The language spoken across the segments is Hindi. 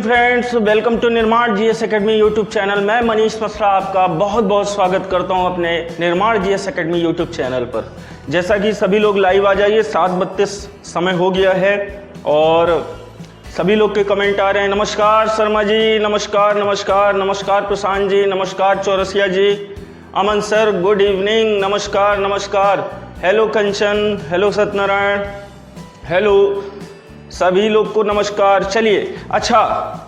फ्रेंड्स, वेलकम टू निर्माण जीएस एकेडमी यूट्यूब चैनल। मैं मनीष मसरा आपका बहुत बहुत स्वागत करता हूं अपने निर्माण जीएस एकेडमी यूट्यूब चैनल पर। जैसा कि सभी लोग लाइव आ जाइए, 7:32 समय हो गया है और सभी लोग के कमेंट आ रहे हैं। नमस्कार शर्मा जी, नमस्कार नमस्कार नमस्कार प्रशांत जी, नमस्कार चौरसिया जी, अमन सर गुड इवनिंग, नमस्कार नमस्कार, हेलो कंचन, हेलो सत्यनारायण, हेलो सभी लोग को नमस्कार। चलिए, अच्छा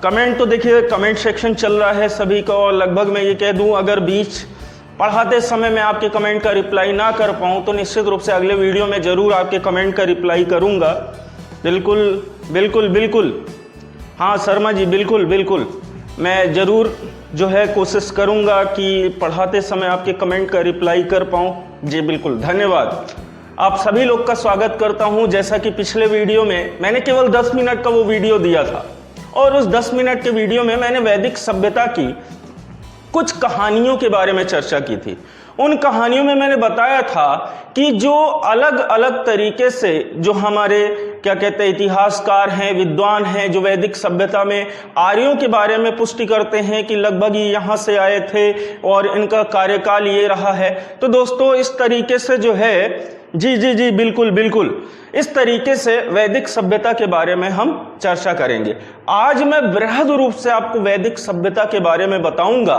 कमेंट तो देखिए, कमेंट सेक्शन चल रहा है सभी का और लगभग मैं ये कह दूं अगर बीच पढ़ाते समय मैं आपके कमेंट का रिप्लाई ना कर पाऊं तो निश्चित रूप से अगले वीडियो में ज़रूर आपके कमेंट का रिप्लाई करूंगा। बिल्कुल बिल्कुल बिल्कुल, हाँ शर्मा जी, बिल्कुल बिल्कुल, मैं ज़रूर जो है कोशिश करूंगा कि पढ़ाते समय आपके कमेंट का रिप्लाई कर पाऊँ। जी बिल्कुल, धन्यवाद। आप सभी लोग का स्वागत करता हूं। जैसा कि पिछले वीडियो में मैंने केवल 10 मिनट का वो वीडियो दिया था और उस 10 मिनट के वीडियो में मैंने वैदिक सभ्यता की कुछ कहानियों के बारे में चर्चा की थी। उन कहानियों में मैंने बताया था कि जो अलग अलग तरीके से जो हमारे क्या कहते हैं इतिहासकार हैं, विद्वान हैं, जो वैदिक सभ्यता में आर्यों के बारे में पुष्टि करते हैं कि लगभग ये यहाँ से आए थे और इनका कार्यकाल ये रहा है। तो दोस्तों इस तरीके से जो है, जी जी जी बिल्कुल बिल्कुल, इस तरीके से वैदिक सभ्यता के बारे में हम चर्चा करेंगे। आज मैं बृहद रूप से आपको वैदिक सभ्यता के बारे में बताऊंगा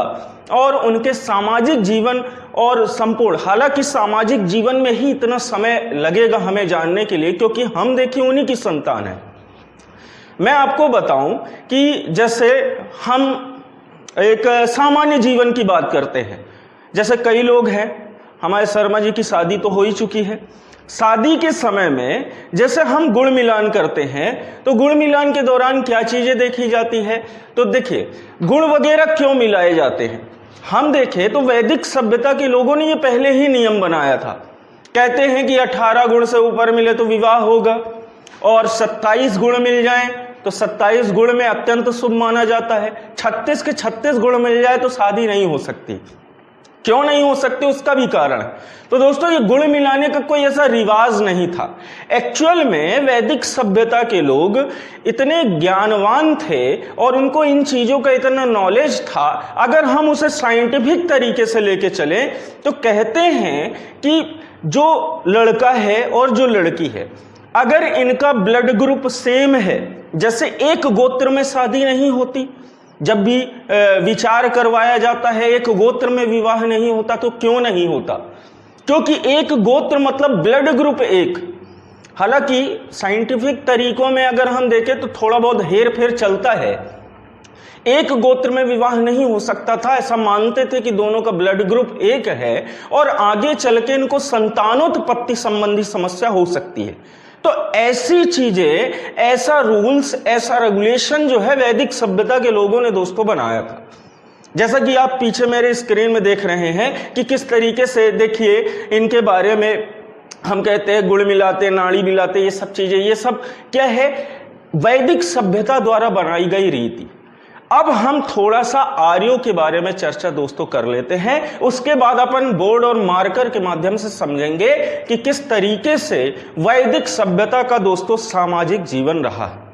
और उनके सामाजिक जीवन और संपूर्ण, हालांकि सामाजिक जीवन में ही इतना समय लगेगा हमें जानने के लिए क्योंकि हम देखिए उन्हीं की संतान है। मैं आपको बताऊं कि जैसे हम एक सामान्य जीवन की बात करते हैं, जैसे कई लोग हैं, हमारे शर्मा जी की शादी तो हो ही चुकी है। शादी के समय में जैसे हम गुड़ मिलान करते हैं तो गुड़ मिलान के दौरान क्या चीजें देखी जाती है, तो देखिए गुड़ वगैरह क्यों मिलाए जाते हैं। हम देखें तो वैदिक सभ्यता के लोगों ने ये पहले ही नियम बनाया था। कहते हैं कि 18 गुण से ऊपर मिले तो विवाह होगा और 27 गुण मिल जाएं तो 27 गुण में अत्यंत शुभ माना जाता है। 36 के 36 गुण मिल जाए तो शादी नहीं हो सकती। क्यों नहीं हो सकते, उसका भी कारण है। तो दोस्तों ये गुण मिलाने का कोई ऐसा रिवाज नहीं था। एक्चुअल में वैदिक सभ्यता के लोग इतने ज्ञानवान थे और उनको इन चीजों का इतना नॉलेज था, अगर हम उसे साइंटिफिक तरीके से लेके चलें तो कहते हैं कि जो लड़का है और जो लड़की है, अगर इनका ब्लड ग्रुप सेम है, जैसे एक गोत्र में शादी नहीं होती, जब भी विचार करवाया जाता है एक गोत्र में विवाह नहीं होता, तो क्यों नहीं होता? क्योंकि एक गोत्र मतलब ब्लड ग्रुप एक। हालांकि साइंटिफिक तरीकों में अगर हम देखें तो थोड़ा बहुत हेर फेर चलता है। एक गोत्र में विवाह नहीं हो सकता था, ऐसा मानते थे कि दोनों का ब्लड ग्रुप एक है और आगे चल के इनको संतानोत्पत्ति संबंधी समस्या हो सकती है। तो ऐसी चीजें, ऐसा रूल्स, ऐसा रेगुलेशन जो है वैदिक सभ्यता के लोगों ने दोस्तों बनाया था। जैसा कि आप पीछे मेरे स्क्रीन में देख रहे हैं कि किस तरीके से, देखिए इनके बारे में हम कहते हैं गुड़ मिलाते, नाड़ी मिलाते, ये सब चीजें, ये सब क्या है, वैदिक सभ्यता द्वारा बनाई गई रीति। अब हम थोड़ा सा आर्यों के बारे में चर्चा दोस्तों कर लेते हैं, उसके बाद अपन बोर्ड और मार्कर के माध्यम से समझेंगे कि किस तरीके से वैदिक सभ्यता का दोस्तों सामाजिक जीवन रहा है।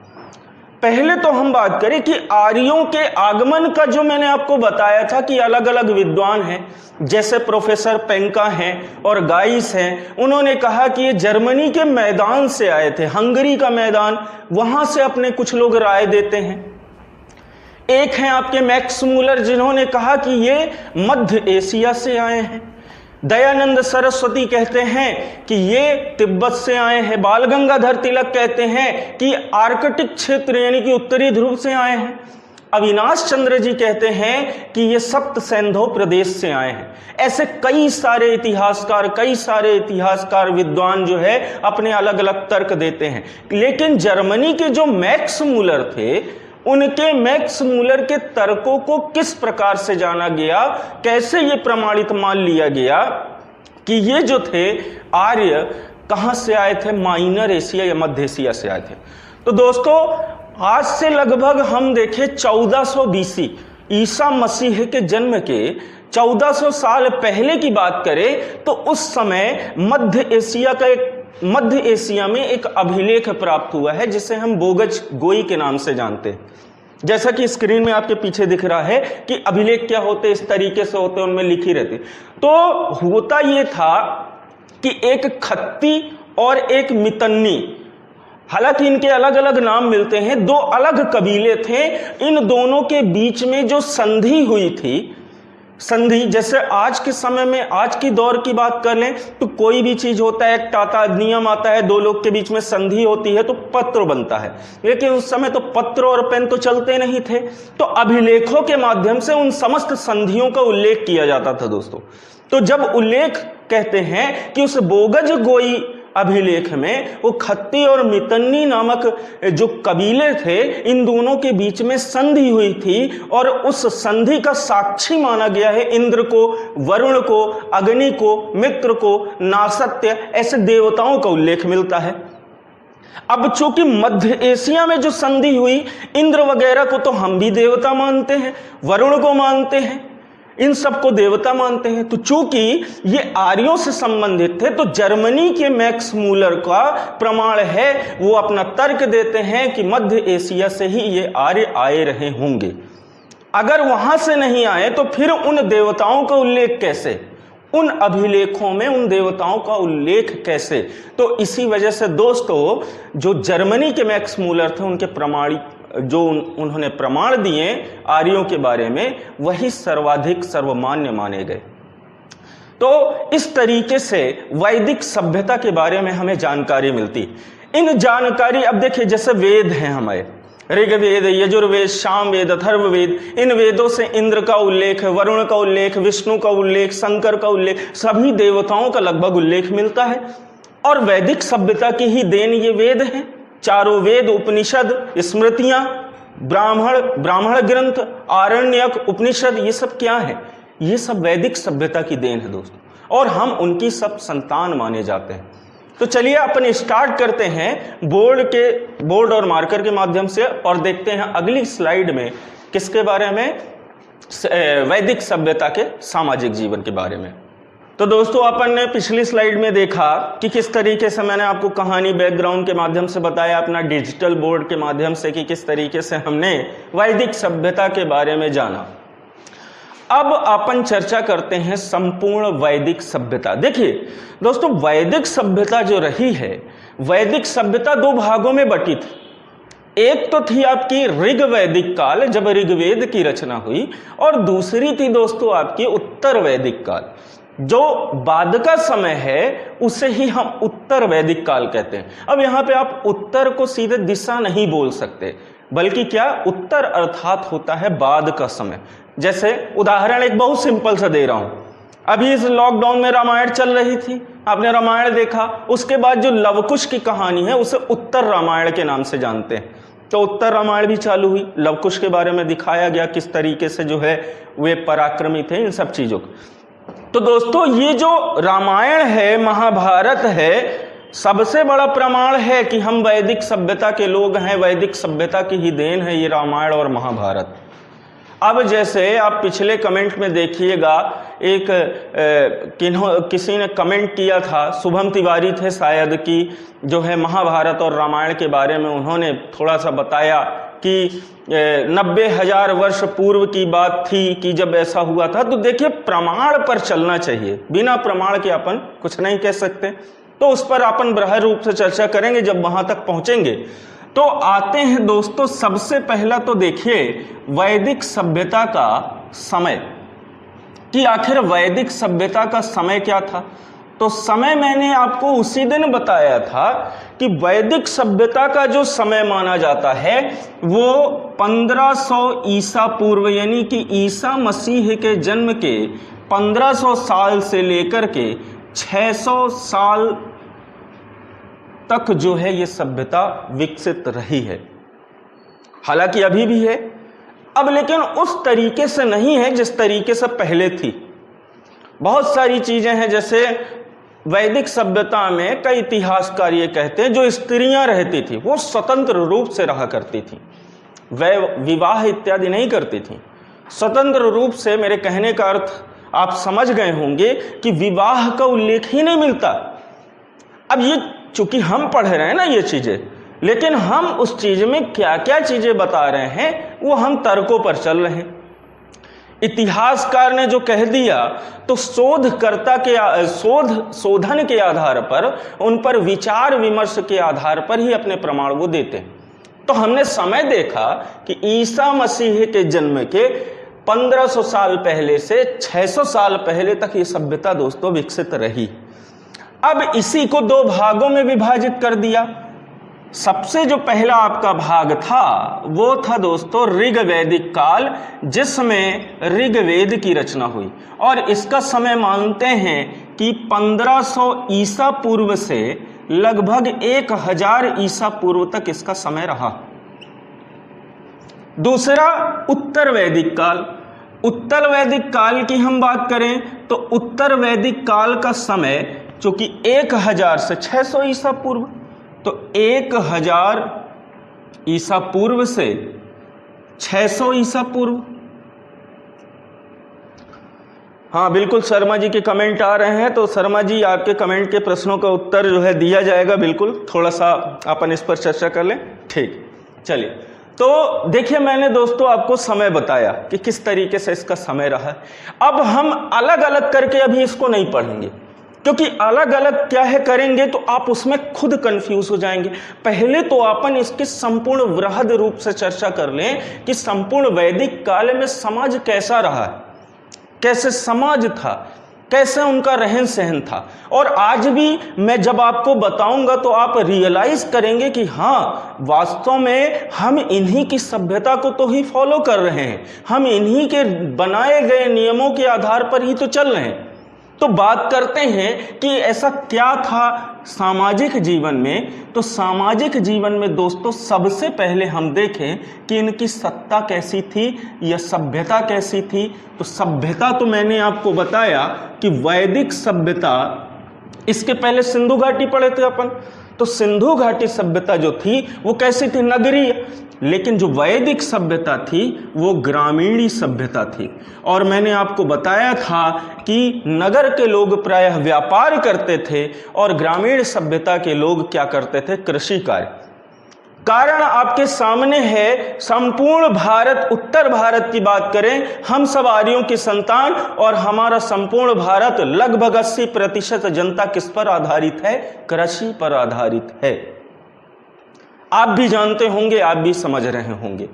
पहले तो हम बात करें कि आर्यों के आगमन का, जो मैंने आपको बताया था कि अलग अलग विद्वान हैं, जैसे प्रोफेसर पेंका हैं और गाइस हैं, उन्होंने कहा कि ये जर्मनी के मैदान से आए थे, हंगरी का मैदान, वहां से अपने कुछ लोग राय देते हैं। एक हैं आपके मैक्स मूलर, जिन्होंने कहा कि ये मध्य एशिया से आए हैं। दयानंद सरस्वती कहते हैं कि ये तिब्बत से आए हैं। बाल गंगाधर तिलक कहते हैं कि आर्कटिक क्षेत्र यानी कि उत्तरी ध्रुव से आए हैं। अविनाश चंद्र जी कहते हैं कि ये सप्त सैंधव प्रदेश से आए हैं। ऐसे कई सारे इतिहासकार विद्वान जो है अपने अलग अलग तर्क देते हैं। लेकिन जर्मनी के जो मैक्स मूलर थे, उनके मैक्स मूलर के तर्कों को किस प्रकार से जाना गया, कैसे ये प्रमाणित मान लिया गया कि ये जो थे आर्य कहां से आए थे, माइनर एशिया या मध्य एशिया से आए थे। तो दोस्तों आज से लगभग हम देखें 1400 BC, ईसा मसीह के जन्म के 1400 साल पहले की बात करें तो उस समय मध्य एशिया में एक अभिलेख प्राप्त हुआ है जिसे हम बोगज गोई के नाम से जानते हैं। जैसा कि स्क्रीन में आपके पीछे दिख रहा है कि अभिलेख क्या होते, इस तरीके से होते, उनमें लिखी रहती। तो होता ये था कि एक खत्ती और एक मितन्नी, हालांकि इनके अलग अलग नाम मिलते हैं, दो अलग कबीले थे। इन दोनों के बीच में जो संधि हुई थी, संधि जैसे आज के समय में, आज की दौर की बात कर लें तो कोई भी चीज होता है, एक आता नियम आता है, दो लोग के बीच में संधि होती है तो पत्र बनता है। लेकिन उस समय तो पत्र और पेन तो चलते नहीं थे, तो अभिलेखों के माध्यम से उन समस्त संधियों का उल्लेख किया जाता था दोस्तों। तो जब उल्लेख कहते हैं कि उस बोगज गोई अभिलेख में वो खत्ती और मितन्नी नामक जो कबीले थे, इन दोनों के बीच में संधि हुई थी और उस संधि का साक्षी माना गया है इंद्र को, वरुण को, अग्नि को, मित्र को, नासत्य, ऐसे देवताओं का उल्लेख मिलता है। अब चूंकि मध्य एशिया में जो संधि हुई, इंद्र वगैरह को तो हम भी देवता मानते हैं, वरुण को मानते हैं, इन सबको देवता मानते हैं। तो चूंकि ये आर्यों से संबंधित थे, तो जर्मनी के मैक्स मूलर का प्रमाण है, वो अपना तर्क देते हैं कि मध्य एशिया से ही ये आर्य आए रहे होंगे। अगर वहां से नहीं आए तो फिर उन देवताओं का उल्लेख कैसे, उन अभिलेखों में उन देवताओं का उल्लेख कैसे? तो इसी वजह से दोस्तों, जो जर्मनी के मैक्स मूलर थे, उनके प्रमाणिक जो उन्होंने प्रमाण दिए आर्यों के बारे में, वही सर्वाधिक सर्वमान्य माने गए। तो इस तरीके से वैदिक सभ्यता के बारे में हमें जानकारी मिलती। इन जानकारी, अब देखिए जैसे वेद हैं हमारे, ऋग्वेद, यजुर्वेद, सामवेद, अथर्ववेद, इन वेदों से इंद्र का उल्लेख, वरुण का उल्लेख, विष्णु का उल्लेख, शंकर का उल्लेख, सभी देवताओं का लगभग उल्लेख मिलता है। और वैदिक सभ्यता की ही देन ये वेद हैं। चारों वेद, उपनिषद, स्मृतियां, ब्राह्मण ग्रंथ, आरण्यक, उपनिषद, ये सब क्या है? ये सब वैदिक सभ्यता की देन है दोस्तों, और हम उनकी सब संतान माने जाते हैं। तो चलिए अपन स्टार्ट करते हैं बोर्ड और मार्कर के माध्यम से, और देखते हैं अगली स्लाइड में किसके बारे में, वैदिक सभ्यता के सामाजिक जीवन के बारे में। तो दोस्तों, अपन ने पिछली स्लाइड में देखा कि किस तरीके से मैंने आपको कहानी बैकग्राउंड के माध्यम से बताया, अपना डिजिटल बोर्ड के माध्यम से, कि किस तरीके से हमने वैदिक सभ्यता के बारे में जाना। अब अपन चर्चा करते हैं संपूर्ण वैदिक सभ्यता। देखिए दोस्तों, वैदिक सभ्यता जो रही है, वैदिक सभ्यता दो भागों में बटी थी। एक तो थी आपकी ऋग्वैदिक काल, जब ऋग्वेद की रचना हुई, और दूसरी थी दोस्तों आपकी उत्तर वैदिक काल। जो बाद का समय है उसे ही हम उत्तर वैदिक काल कहते हैं। अब यहां पे आप उत्तर को सीधे दिशा नहीं बोल सकते, बल्कि क्या, उत्तर अर्थात होता है बाद का समय। जैसे उदाहरण एक बहुत सिंपल सा दे रहा हूं, अभी इस लॉकडाउन में रामायण चल रही थी, आपने रामायण देखा, उसके बाद जो लवकुश की कहानी है उसे उत्तर रामायण के नाम से जानते हैं। तो उत्तर रामायण भी चालू हुई, लवकुश के बारे में दिखाया गया किस तरीके से जो है वे पराक्रमी थे, इन सब चीजों को। तो दोस्तों, ये जो रामायण है, महाभारत है, सबसे बड़ा प्रमाण है कि हम वैदिक सभ्यता के लोग हैं, वैदिक सभ्यता की ही देन है ये रामायण और महाभारत। अब जैसे आप पिछले कमेंट में देखिएगा, एक किसी ने कमेंट किया था, शुभम तिवारी थे शायद, कि जो है महाभारत और रामायण के बारे में उन्होंने थोड़ा सा बताया कि 90,000 वर्ष पूर्व की बात थी कि जब ऐसा हुआ था। तो देखिए, प्रमाण पर चलना चाहिए, बिना प्रमाण के अपन कुछ नहीं कह सकते। तो उस पर अपन बृहद रूप से चर्चा करेंगे जब वहां तक पहुंचेंगे। तो आते हैं दोस्तों, सबसे पहला तो देखिए वैदिक सभ्यता का समय, कि आखिर वैदिक सभ्यता का समय क्या था। तो समय मैंने आपको उसी दिन बताया था कि वैदिक सभ्यता का जो समय माना जाता है वो 1500 ईसा पूर्व, यानी कि ईसा मसीह के जन्म के 1500 साल से लेकर के 600 साल तक जो है ये सभ्यता विकसित रही है। हालांकि अभी भी है, अब लेकिन उस तरीके से नहीं है जिस तरीके से पहले थी। बहुत सारी चीजें हैं, जैसे वैदिक सभ्यता में कई इतिहासकार ये कहते हैं जो स्त्रियां रहती थी वो स्वतंत्र रूप से रहा करती थी, वह विवाह इत्यादि नहीं करती थी। स्वतंत्र रूप से, मेरे कहने का अर्थ आप समझ गए होंगे कि विवाह का उल्लेख ही नहीं मिलता। अब ये चूंकि हम पढ़ रहे हैं ना ये चीजें, लेकिन हम उस चीज में क्या क्या चीजें बता रहे हैं वो हम तर्कों पर चल रहे हैं। इतिहासकार ने जो कह दिया तो शोधकर्ता के शोधन के आधार पर, उन पर विचार विमर्श के आधार पर ही अपने प्रमाण वो देते हैं। तो हमने समय देखा कि ईसा मसीह के जन्म के 1500 साल पहले से 600 साल पहले तक ये सभ्यता दोस्तों विकसित रही। अब इसी को दो भागों में विभाजित कर दिया। सबसे जो पहला आपका भाग था वो था दोस्तों ऋग्वैदिक काल, जिसमें ऋग्वेद की रचना हुई, और इसका समय मानते हैं कि 1500 ईसा पूर्व से लगभग 1000 ईसा पूर्व तक इसका समय रहा। दूसरा उत्तर वैदिक काल। उत्तर वैदिक काल की हम बात करें तो उत्तर वैदिक काल का समय चूंकि 1000 से 600 ईसा पूर्व, तो 1000 ईसा पूर्व से 600 ईसा पूर्व। हाँ बिल्कुल, शर्मा जी के कमेंट आ रहे हैं, तो शर्मा जी आपके कमेंट के प्रश्नों का उत्तर जो है दिया जाएगा। बिल्कुल, थोड़ा सा अपन इस पर चर्चा कर लें। ठीक, चलिए। तो देखिए, मैंने दोस्तों आपको समय बताया कि किस तरीके से इसका समय रहा। अब हम अलग अलग करके अभी इसको नहीं पढ़ेंगे, क्योंकि अलग अलग क्या है करेंगे तो आप उसमें खुद कंफ्यूज हो जाएंगे। पहले तो अपन इसकी संपूर्ण वृहद रूप से चर्चा कर लें कि संपूर्ण वैदिक काल में समाज कैसा रहा, कैसे समाज था, कैसे उनका रहन सहन था। और आज भी मैं जब आपको बताऊंगा तो आप रियलाइज करेंगे कि हाँ, वास्तव में हम इन्हीं की सभ्यता को तो ही फॉलो कर रहे हैं, हम इन्हीं के बनाए गए नियमों के आधार पर ही तो चल रहे हैं। तो बात करते हैं कि ऐसा क्या था सामाजिक जीवन में। तो सामाजिक जीवन में दोस्तों सबसे पहले हम देखें कि इनकी सत्ता कैसी थी या सभ्यता कैसी थी। तो सभ्यता तो मैंने आपको बताया कि वैदिक सभ्यता, इसके पहले सिंधु घाटी पढ़े थे अपन, तो सिंधु घाटी सभ्यता जो थी वो कैसी थी, नगरीय। लेकिन जो वैदिक सभ्यता थी वो ग्रामीणी सभ्यता थी। और मैंने आपको बताया था कि नगर के लोग प्रायः व्यापार करते थे और ग्रामीण सभ्यता के लोग क्या करते थे, कृषि कार्य। कारण आपके सामने है। संपूर्ण भारत, उत्तर भारत की बात करें, हम सब आर्यों की संतान, और हमारा संपूर्ण भारत लगभग 80% जनता किस पर आधारित है, कृषि पर आधारित है। आप भी जानते होंगे, आप भी समझ रहे होंगे।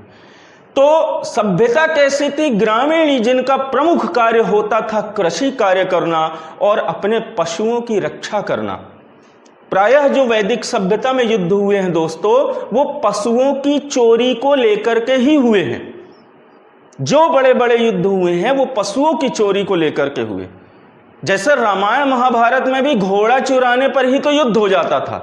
तो सभ्यता कैसी थी, ग्रामीणी, जिनका प्रमुख कार्य होता था कृषि कार्य करना और अपने पशुओं की रक्षा करना। प्रायः जो वैदिक सभ्यता में युद्ध हुए हैं दोस्तों, वो पशुओं की चोरी को लेकर के ही हुए हैं। जो बड़े बड़े युद्ध हुए हैं वो पशुओं की चोरी को लेकर के हुए। जैसे रामायण महाभारत में भी घोड़ा चुराने पर ही तो युद्ध हो जाता था।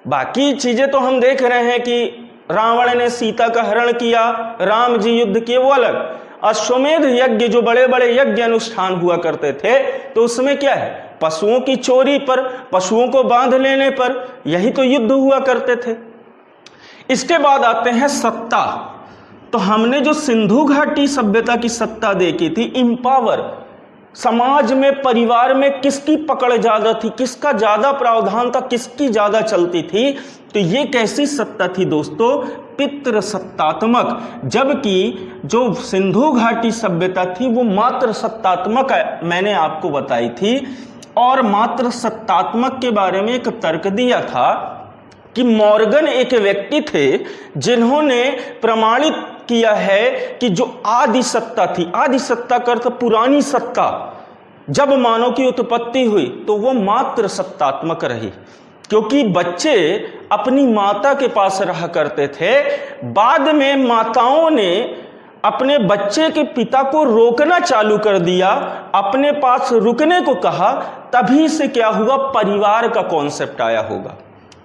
बाकी चीजें तो हम देख रहे हैं कि रावण ने सीता का हरण किया, राम जी युद्ध किए, वो अलग। अश्वमेध यज्ञ, जो बड़े बड़े यज्ञ अनुष्ठान हुआ करते थे, तो उसमें क्या है, पशुओं की चोरी पर, पशुओं को बांध लेने पर, यही तो युद्ध हुआ करते थे। इसके बाद आते हैं सत्ता। तो हमने जो सिंधु घाटी सभ्यता की सत्ता देखी थी, इंपावर, समाज में, परिवार में किसकी पकड़ ज्यादा थी, किसका ज्यादा प्रावधान था, किसकी ज्यादा चलती थी। तो ये कैसी सत्ता थी दोस्तों, पितृ सत्तात्मक। जबकि जो सिंधु घाटी सभ्यता थी वो मात्र सत्तात्मक मैंने आपको बताई थी। और मात्र सत्तात्मक के बारे में एक तर्क दिया था कि मॉर्गन एक व्यक्ति थे जिन्होंने प्रमाणित किया है कि जो आदि सत्ता थी, आदि सत्ता का अर्थ पुरानी सत्ता, जब मानव की उत्पत्ति हुई तो वो मात्र सत्तात्मक रही, क्योंकि बच्चे अपनी माता के पास रहा करते थे। बाद में माताओं ने अपने बच्चे के पिता को रोकना चालू कर दिया, अपने पास रुकने को कहा, तभी से क्या हुआ, परिवार का कॉन्सेप्ट आया होगा,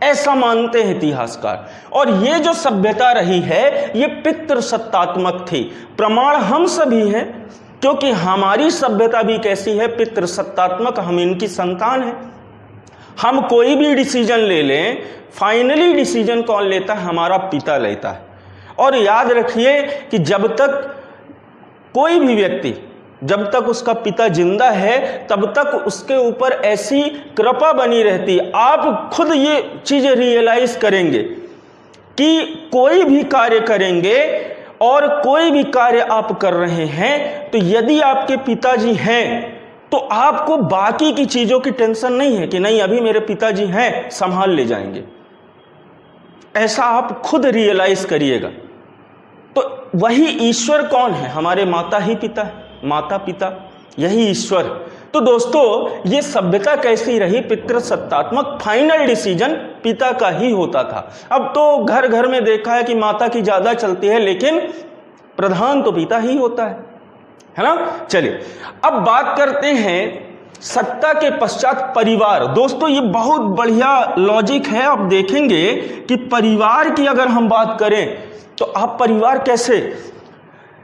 ऐसा मानते हैं इतिहासकार। और ये जो सभ्यता रही है ये पितृ सत्तात्मक थी। प्रमाण हम सभी हैं, क्योंकि हमारी सभ्यता भी कैसी है, पितृ सत्तात्मक, हम इनकी संतान हैं। हम कोई भी डिसीजन ले लें, फाइनली डिसीजन कौन लेता है, हमारा पिता लेता है। और याद रखिए कि जब तक कोई भी व्यक्ति जब तक उसका पिता जिंदा है तब तक उसके ऊपर ऐसी कृपा बनी रहती है। आप खुद ये चीज रियलाइज करेंगे कि कोई भी कार्य करेंगे और कोई भी कार्य आप कर रहे हैं तो यदि आपके पिताजी हैं तो आपको बाकी की चीजों की टेंशन नहीं है कि नहीं अभी मेरे पिताजी हैं, संभाल ले जाएंगे। ऐसा आप खुद रियलाइज करिएगा। तो वही ईश्वर कौन है? हमारे माता ही पिता है, माता पिता यही ईश्वर है। तो दोस्तों ये सभ्यता कैसी रही? पितृसत्तात्मक, फाइनल डिसीजन पिता का ही होता था। अब तो घर घर में देखा है कि माता की ज्यादा चलती है, लेकिन प्रधान तो पिता ही होता है ना। चलिए अब बात करते हैं सत्ता के पश्चात परिवार। दोस्तों ये बहुत बढ़िया लॉजिक है। आप देखेंगे कि परिवार की अगर हम बात करें तो आप परिवार कैसे,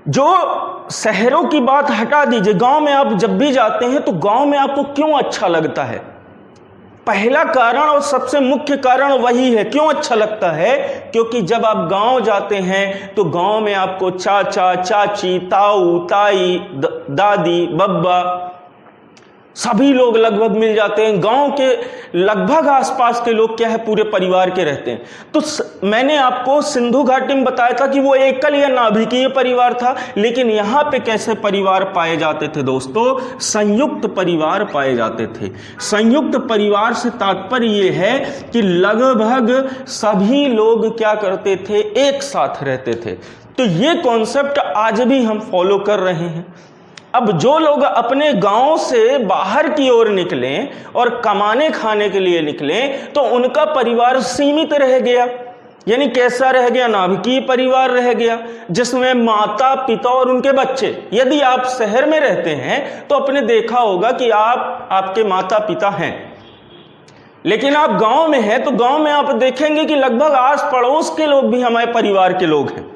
जो शहरों की बात हटा दीजिए, गांव में आप जब भी जाते हैं तो गांव में आपको क्यों अच्छा लगता है? पहला कारण और सबसे मुख्य कारण वही है। क्यों अच्छा लगता है? क्योंकि जब आप गांव जाते हैं तो गांव में आपको चाचा, चाची, ताऊ, ताई, दादी, बब्बा सभी लोग लगभग मिल जाते हैं। गांव के लगभग आसपास के लोग क्या है, पूरे परिवार के रहते हैं। तो मैंने आपको सिंधु घाटी में बताया था कि वो एकल या नाभिकीय परिवार था, लेकिन यहाँ पे कैसे परिवार पाए जाते थे दोस्तों? संयुक्त परिवार पाए जाते थे। संयुक्त परिवार से तात्पर्य ये है कि लगभग सभी लोग क्या करते थे, एक साथ रहते थे। तो ये कॉन्सेप्ट आज भी हम फॉलो कर रहे हैं। अब जो लोग अपने गांव से बाहर की ओर निकलें और कमाने खाने के लिए निकलें तो उनका परिवार सीमित रह गया। यानी कैसा रह गया? नाभिकीय परिवार रह गया, जिसमें माता पिता और उनके बच्चे। यदि आप शहर में रहते हैं तो आपने देखा होगा कि आपके माता पिता हैं, लेकिन आप गांव में हैं तो गांव में आप देखेंगे कि लगभग आस पड़ोस के लोग भी हमारे परिवार के लोग हैं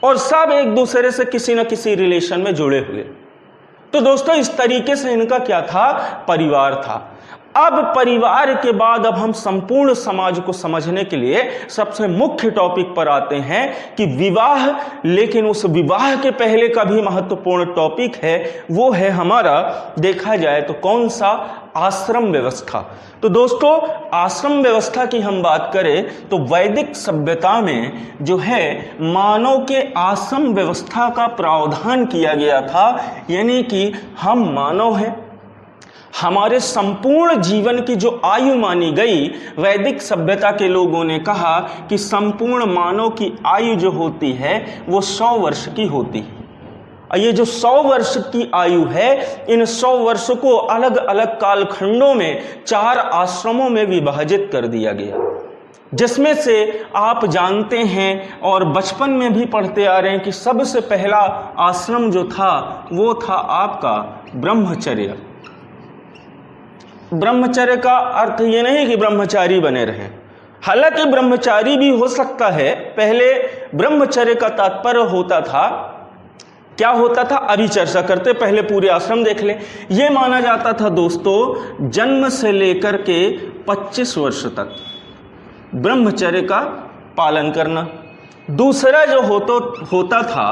और सब एक दूसरे से किसी न किसी रिलेशन में जुड़े हुए। तो दोस्तों इस तरीके से इनका क्या था? परिवार था। अब परिवार के बाद अब हम संपूर्ण समाज को समझने के लिए सबसे मुख्य टॉपिक पर आते हैं कि विवाह। लेकिन उस विवाह के पहले का भी महत्वपूर्ण टॉपिक है, वो है हमारा, देखा जाए तो कौन सा? आश्रम व्यवस्था। तो दोस्तों आश्रम व्यवस्था की हम बात करें तो वैदिक सभ्यता में जो है मानव के आश्रम व्यवस्था का प्रावधान किया गया था। यानी कि हम मानव हैं, हमारे संपूर्ण जीवन की जो आयु मानी गई, वैदिक सभ्यता के लोगों ने कहा कि संपूर्ण मानव की आयु जो होती है वो 100 वर्ष की होती है। ये जो 100 वर्ष की आयु है, इन 100 वर्ष को अलग अलग कालखंडों में 4 आश्रमों में विभाजित कर दिया गया, जिसमें से आप जानते हैं और बचपन में भी पढ़ते आ रहे हैं कि सबसे पहला आश्रम जो था वो था आपका ब्रह्मचर्य। ब्रह्मचर्य का अर्थ ये नहीं कि ब्रह्मचारी बने रहें, हालांकि ब्रह्मचारी भी हो सकता है। पहले ब्रह्मचर्य का तात्पर्य होता था, क्या होता था अभी चर्चा करते, पहले पूरे आश्रम देख ले। ये माना जाता था दोस्तों जन्म से लेकर के 25 वर्ष तक ब्रह्मचर्य का पालन करना। दूसरा जो होता था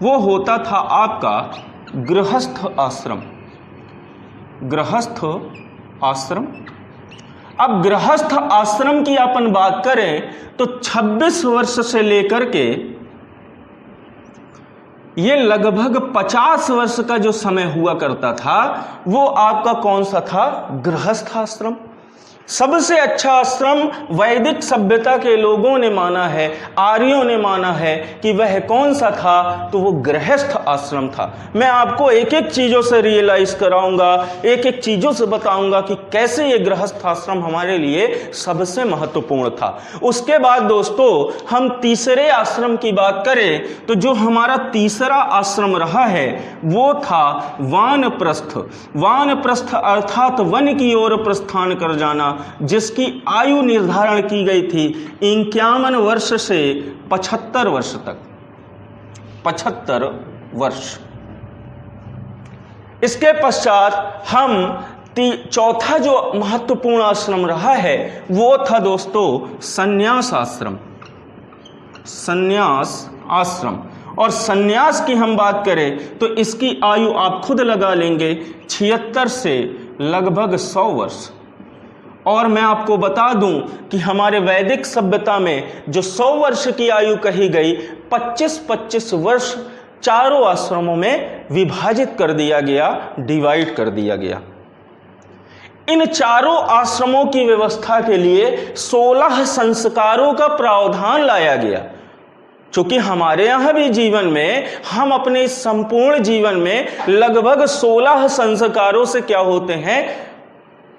वो होता था आपका गृहस्थ आश्रम। गृहस्थ आश्रम, अब गृहस्थ आश्रम की अपन बात करें तो 26 वर्ष से लेकर के ये लगभग 50 वर्ष का जो समय हुआ करता था वो आपका कौन सा था? गृहस्थ आश्रम। सबसे अच्छा आश्रम वैदिक सभ्यता के लोगों ने माना है, आर्यों ने माना है कि वह कौन सा था? तो वो गृहस्थ आश्रम था। मैं आपको एक एक चीजों से रियलाइज कराऊंगा, एक एक चीजों से बताऊंगा कि कैसे ये गृहस्थ आश्रम हमारे लिए सबसे महत्वपूर्ण था। उसके बाद दोस्तों हम तीसरे आश्रम की बात करें तो जो हमारा तीसरा आश्रम रहा है वो था वानप्रस्थ। वानप्रस्थ अर्थात वन की ओर प्रस्थान कर जाना, जिसकी आयु निर्धारण की गई थी 51 वर्ष से 75 वर्ष तक। 75 वर्ष। इसके पश्चात हम चौथा जो महत्वपूर्ण आश्रम रहा है वो था दोस्तों संन्यास आश्रम। संन्यास आश्रम। और सन्यास की हम बात करें तो इसकी आयु आप खुद लगा लेंगे 76 से लगभग 100 वर्ष। और मैं आपको बता दूं कि हमारे वैदिक सभ्यता में जो 100 वर्ष की आयु कही गई, 25-25 वर्ष चारों आश्रमों में विभाजित कर दिया गया, डिवाइड कर दिया गया। इन चारों आश्रमों की व्यवस्था के लिए 16 संस्कारों का प्रावधान लाया गया। चूंकि हमारे यहाँ भी जीवन में हम अपने संपूर्ण जीवन में लगभग 16 संस्कारों से क्या होते हैं,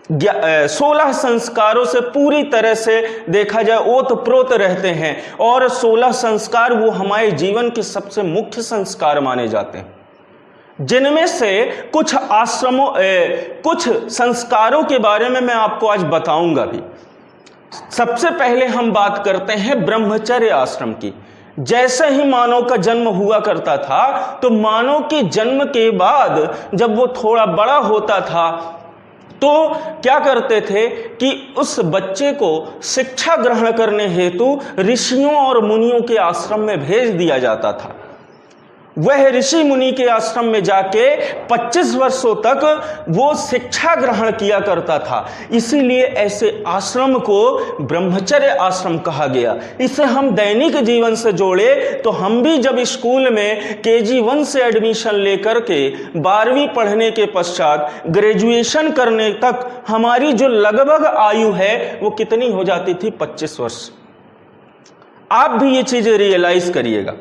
16 संस्कारों से पूरी तरह से देखा जाए ओतप्रोत रहते हैं। और 16 संस्कार वो हमारे जीवन के सबसे मुख्य संस्कार माने जाते हैं, जिनमें से कुछ आश्रमों कुछ संस्कारों के बारे में मैं आपको आज बताऊंगा भी। सबसे पहले हम बात करते हैं ब्रह्मचर्य आश्रम की। जैसे ही मानव का जन्म हुआ करता था तो मानव के जन्म के बाद जब वो थोड़ा बड़ा होता था तो क्या करते थे कि उस बच्चे को शिक्षा ग्रहण करने हेतु ऋषियों और मुनियों के आश्रम में भेज दिया जाता था। वह ऋषि मुनि के आश्रम में जाके 25 वर्षों तक वो शिक्षा ग्रहण किया करता था। इसीलिए ऐसे आश्रम को ब्रह्मचर्य आश्रम कहा गया। इसे हम दैनिक जीवन से जोड़े तो हम भी जब स्कूल में KG1 से एडमिशन लेकर के 12वीं पढ़ने के पश्चात ग्रेजुएशन करने तक हमारी जो लगभग आयु है वो कितनी हो जाती थी, 25 वर्ष। आप भी ये चीजें रियलाइज करिएगा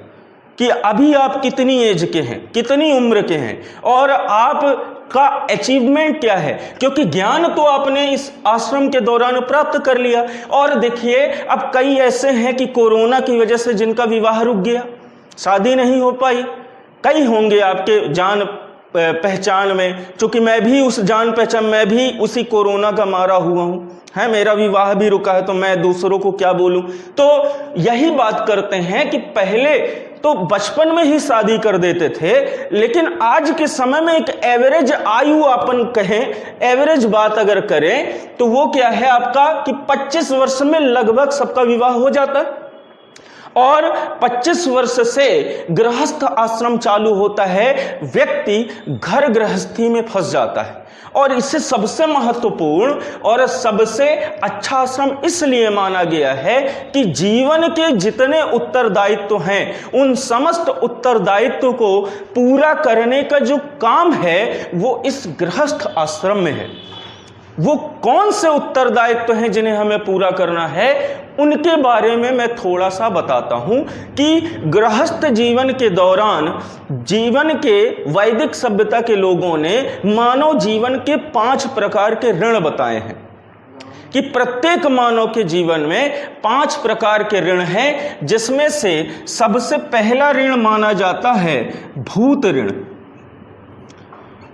कि अभी आप कितनी एज के हैं, कितनी उम्र के हैं और आपका अचीवमेंट क्या है, क्योंकि ज्ञान तो आपने इस आश्रम के दौरान प्राप्त कर लिया। और देखिए अब कई ऐसे हैं कि कोरोना की वजह से जिनका विवाह रुक गया, शादी नहीं हो पाई। कई होंगे आपके जान पहचान में, चूंकि मैं भी उस जान पहचान, मैं भी उसी कोरोना का मारा हुआ हूं, है, मेरा विवाह भी रुका है, तो मैं दूसरों को क्या बोलूं। तो यही बात करते हैं कि पहले तो बचपन में ही शादी कर देते थे, लेकिन आज के समय में एक एवरेज आयु अपन कहें, एवरेज बात अगर करें तो वो क्या है आपका कि 25 वर्ष में लगभग सबका विवाह हो जाता है। और 25 वर्ष से गृहस्थ आश्रम चालू होता है, व्यक्ति घर गृहस्थी में फंस जाता है। और इससे सबसे महत्वपूर्ण और सबसे अच्छा आश्रम इसलिए माना गया है कि जीवन के जितने उत्तरदायित्व हैं उन समस्त उत्तरदायित्व को पूरा करने का जो काम है वो इस गृहस्थ आश्रम में है। वो कौन से उत्तरदायित्व हैं जिन्हें हमें पूरा करना है, उनके बारे में मैं थोड़ा सा बताता हूं कि गृहस्थ जीवन के दौरान जीवन के वैदिक सभ्यता के लोगों ने मानव जीवन के 5 प्रकार के ऋण बताए हैं कि प्रत्येक मानव के जीवन में 5 प्रकार के ऋण हैं, जिसमें से सबसे पहला ऋण माना जाता है भूत ऋण।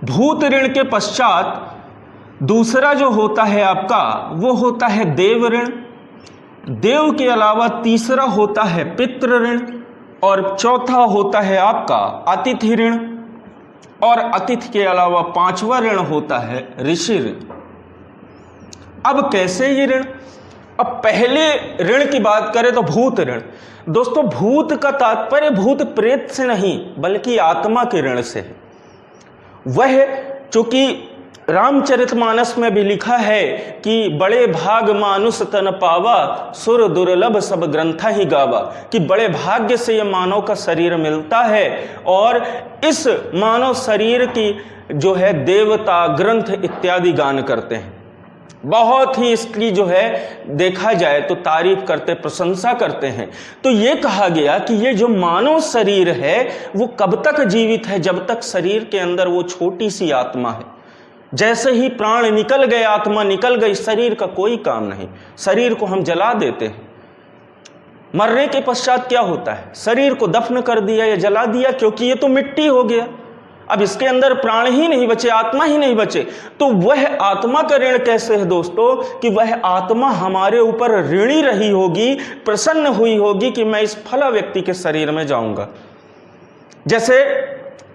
भूत ऋण के पश्चात दूसरा जो होता है आपका वो होता है देव ऋण। देव के अलावा तीसरा होता है पितृ ऋण और चौथा होता है आपका अतिथि ऋण और अतिथि के अलावा 5वां ऋण होता है ऋषि ऋण। अब कैसे ये ऋण, अब पहले ऋण की बात करें तो भूत ऋण। दोस्तों भूत का तात्पर्य भूत प्रेत से नहीं बल्कि आत्मा के ऋण से है। वह चूंकि रामचरितमानस में भी लिखा है कि बड़े भाग मानुष तन पावा, सुर दुर्लभ सब ग्रंथा ही गावा, कि बड़े भाग्य से ये मानव का शरीर मिलता है और इस मानव शरीर की जो है देवता ग्रंथ इत्यादि गान करते हैं। बहुत ही इसकी जो है देखा जाए तो तारीफ करते, प्रशंसा करते हैं। तो ये कहा गया कि ये जो मानव शरीर है वो कब तक जीवित है, जब तक शरीर के अंदर वो छोटी सी आत्मा है। जैसे ही प्राण निकल गए, आत्मा निकल गई, शरीर का कोई काम नहीं, शरीर को हम जला देते हैं। मरने के पश्चात क्या होता है, शरीर को दफन कर दिया या जला दिया, क्योंकि ये तो मिट्टी हो गया, अब इसके अंदर प्राण ही नहीं बचे, आत्मा ही नहीं बचे। तो वह आत्मा का ऋण कैसे है दोस्तों, कि वह आत्मा हमारे ऊपर ऋणी रही होगी, प्रसन्न हुई होगी कि मैं इस फला व्यक्ति के शरीर में जाऊंगा। जैसे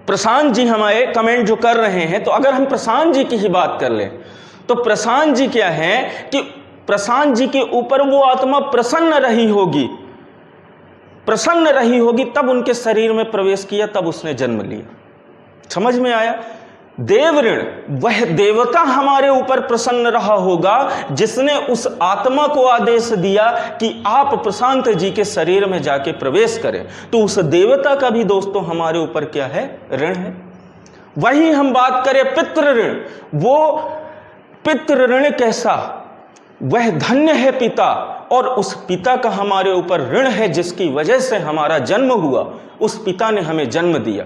प्रशांत जी हमारे कमेंट जो कर रहे हैं, तो अगर हम प्रशांत जी की ही बात कर लें तो प्रशांत जी क्या है कि प्रशांत जी के ऊपर वो आत्मा प्रसन्न रही होगी प्रसन्न रही होगी तब उनके शरीर में प्रवेश किया, तब उसने जन्म लिया। समझ में आया? देव ऋण, वह देवता हमारे ऊपर प्रसन्न रहा होगा जिसने उस आत्मा को आदेश दिया कि आप प्रशांत जी के शरीर में जाके प्रवेश करें। तो उस देवता का भी दोस्तों हमारे ऊपर क्या है? ऋण है। वही हम बात करें पितृ ऋण, वो पितृ ऋण कैसा? वह धन्य है पिता, और उस पिता का हमारे ऊपर ऋण है जिसकी वजह से हमारा जन्म हुआ। उस पिता ने हमें जन्म दिया।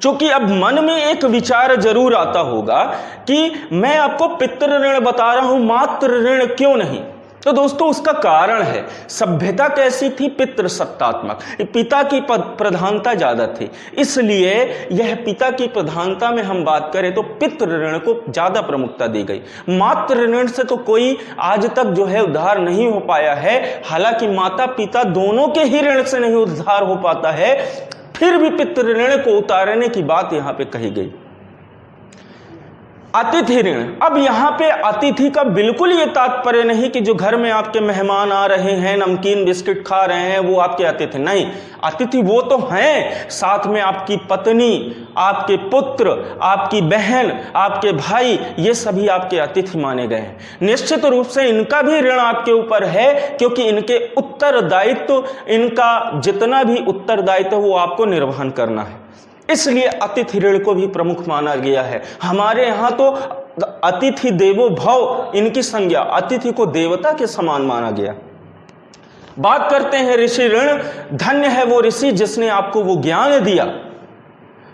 क्योंकि अब मन में एक विचार जरूर आता होगा कि मैं आपको पितृ ऋण बता रहा हूं, मातृ ऋण क्यों नहीं? तो दोस्तों उसका कारण है, सभ्यता कैसी थी? पितृ सत्तात्मक, पिता की प्रधानता ज्यादा थी, इसलिए यह पिता की प्रधानता में हम बात करें तो पितृ ऋण को ज्यादा प्रमुखता दी गई। मातृ ऋण से तो कोई आज तक जो है उद्धार नहीं हो पाया है। हालांकि माता पिता दोनों के ही ऋण से नहीं उद्धार हो पाता है, फिर भी पितृ ऋण को उतारने की बात यहां पे कही गई। अतिथि ऋण, अब यहां पे अतिथि का बिल्कुल ये तात्पर्य नहीं कि जो घर में आपके मेहमान आ रहे हैं, नमकीन बिस्किट खा रहे हैं, वो आपके अतिथि नहीं। अतिथि वो तो हैं, साथ में आपकी पत्नी, आपके पुत्र, आपकी बहन, आपके भाई, ये सभी आपके अतिथि माने गए हैं। निश्चित रूप से इनका भी ऋण आपके ऊपर है, क्योंकि इनके उत्तरदायित्व, इनका जितना भी उत्तरदायित्व वो आपको निर्वहन करना है, इसलिए अतिथि ऋण को भी प्रमुख माना गया है। हमारे यहां तो अतिथि देवो भव, इनकी संज्ञा अतिथि को देवता के समान माना गया। बात करते हैं ऋषि ऋण। धन्य है वो ऋषि जिसने आपको वो ज्ञान दिया।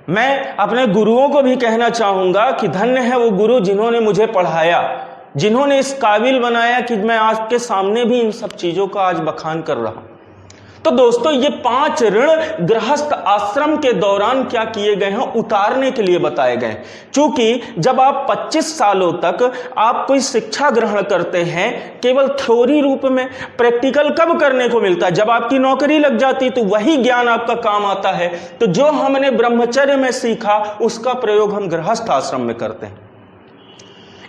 मैं अपने गुरुओं को भी कहना चाहूंगा कि धन्य है वो गुरु जिन्होंने मुझे पढ़ाया, जिन्होंने इस काबिल बनाया कि मैं आपके सामने भी इन सब चीजों का आज बखान कर रहा हूं। तो दोस्तों ये 5 ऋण गृहस्थ आश्रम के दौरान क्या किए गए हैं? उतारने के लिए बताए गए। क्योंकि जब आप 25 सालों तक आप कोई शिक्षा ग्रहण करते हैं केवल थ्योरी रूप में, प्रैक्टिकल कब करने को मिलता है? जब आपकी नौकरी लग जाती तो वही ज्ञान आपका काम आता है। तो जो हमने ब्रह्मचर्य में सीखा उसका प्रयोग हम गृहस्थ आश्रम में करते हैं।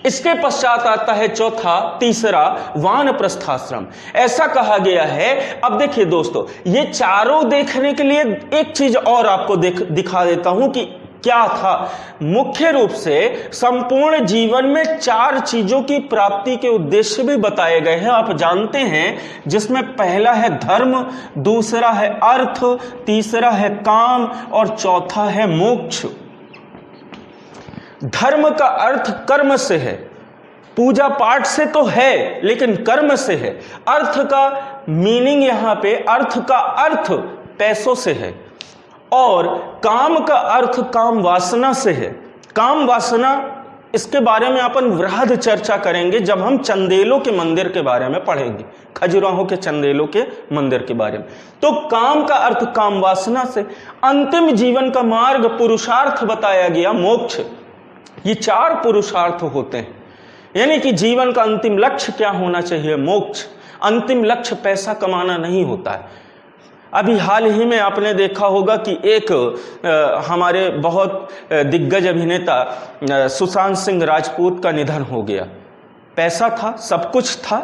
इसके पश्चात आता है चौथा, तीसरा वानप्रस्थाश्रम। ऐसा कहा गया है। अब देखिए दोस्तों, ये चारों देखने के लिए एक चीज और आपको दिखा देता हूं कि क्या था। मुख्य रूप से संपूर्ण जीवन में 4 चीजों की प्राप्ति के उद्देश्य भी बताए गए हैं, आप जानते हैं, जिसमें पहला है धर्म, दूसरा है अर्थ, तीसरा है काम और चौथा है मोक्ष। धर्म का अर्थ कर्म से है, पूजा पाठ से तो है लेकिन कर्म से है। अर्थ का मीनिंग यहां पे, अर्थ का अर्थ पैसों से है, और काम का अर्थ काम वासना से है। काम वासना, इसके बारे में अपन वृहद चर्चा करेंगे जब हम चंदेलों के मंदिर के बारे में पढ़ेंगे, खजुराहो के चंदेलों के मंदिर के बारे में। तो काम का अर्थ काम वासना से। अंतिम जीवन का मार्ग पुरुषार्थ बताया गया, मोक्ष। ये 4 पुरुषार्थ होते हैं, यानी कि जीवन का अंतिम लक्ष्य क्या होना चाहिए? मोक्ष। अंतिम लक्ष्य पैसा कमाना नहीं होता है। अभी हाल ही में आपने देखा होगा कि एक हमारे बहुत दिग्गज अभिनेता सुशांत सिंह राजपूत का निधन हो गया। पैसा था, सब कुछ था,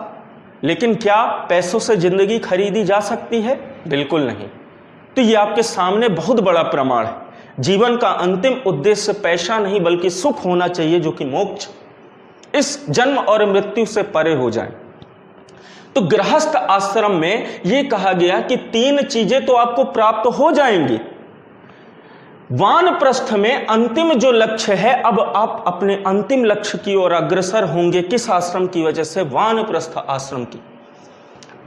लेकिन क्या पैसों से जिंदगी खरीदी जा सकती है? बिल्कुल नहीं। तो ये आपके सामने बहुत बड़ा प्रमाण है। जीवन का अंतिम उद्देश्य पैसा नहीं बल्कि सुख होना चाहिए, जो कि मोक्ष, इस जन्म और मृत्यु से परे हो जाए। तो गृहस्थ आश्रम में यह कहा गया कि 3 चीजें तो आपको प्राप्त हो जाएंगी। वानप्रस्थ में अंतिम जो लक्ष्य है, अब आप अपने अंतिम लक्ष्य की ओर अग्रसर होंगे। किस आश्रम की वजह से? वानप्रस्थ आश्रम की।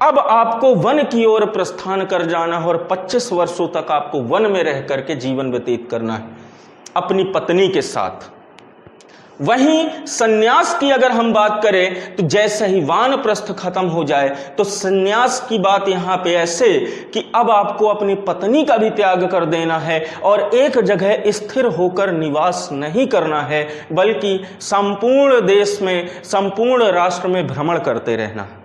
अब आपको वन की ओर प्रस्थान कर जाना है और 25 वर्षों तक आपको वन में रह करके जीवन व्यतीत करना है अपनी पत्नी के साथ। वहीं सन्यास की अगर हम बात करें तो जैसे ही वानप्रस्थ खत्म हो जाए तो सन्यास की बात यहां पे ऐसे कि अब आपको अपनी पत्नी का भी त्याग कर देना है और एक जगह स्थिर होकर निवास नहीं करना है, बल्कि संपूर्ण देश में, संपूर्ण राष्ट्र में भ्रमण करते रहना है।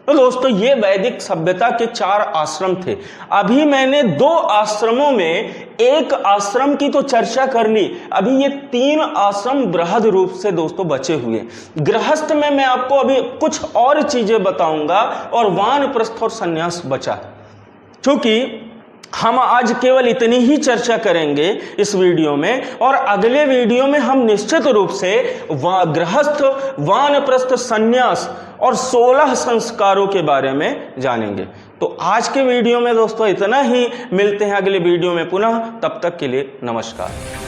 तो दोस्तों ये वैदिक सभ्यता के 4 आश्रम थे। अभी मैंने 2 आश्रमों में एक आश्रम की तो चर्चा कर ली, अभी ये 3 आश्रम बृहद रूप से दोस्तों बचे हुए। गृहस्थ में मैं आपको अभी कुछ और चीजें बताऊंगा और वानप्रस्थ और सन्यास बचा। क्योंकि हम आज केवल इतनी ही चर्चा करेंगे इस वीडियो में, और अगले वीडियो में हम निश्चित रूप से गृहस्थ, वानप्रस्थ, संन्यास और 16 संस्कारों के बारे में जानेंगे। तो आज के वीडियो में दोस्तों इतना ही, मिलते हैं अगले वीडियो में पुनः, तब तक के लिए नमस्कार।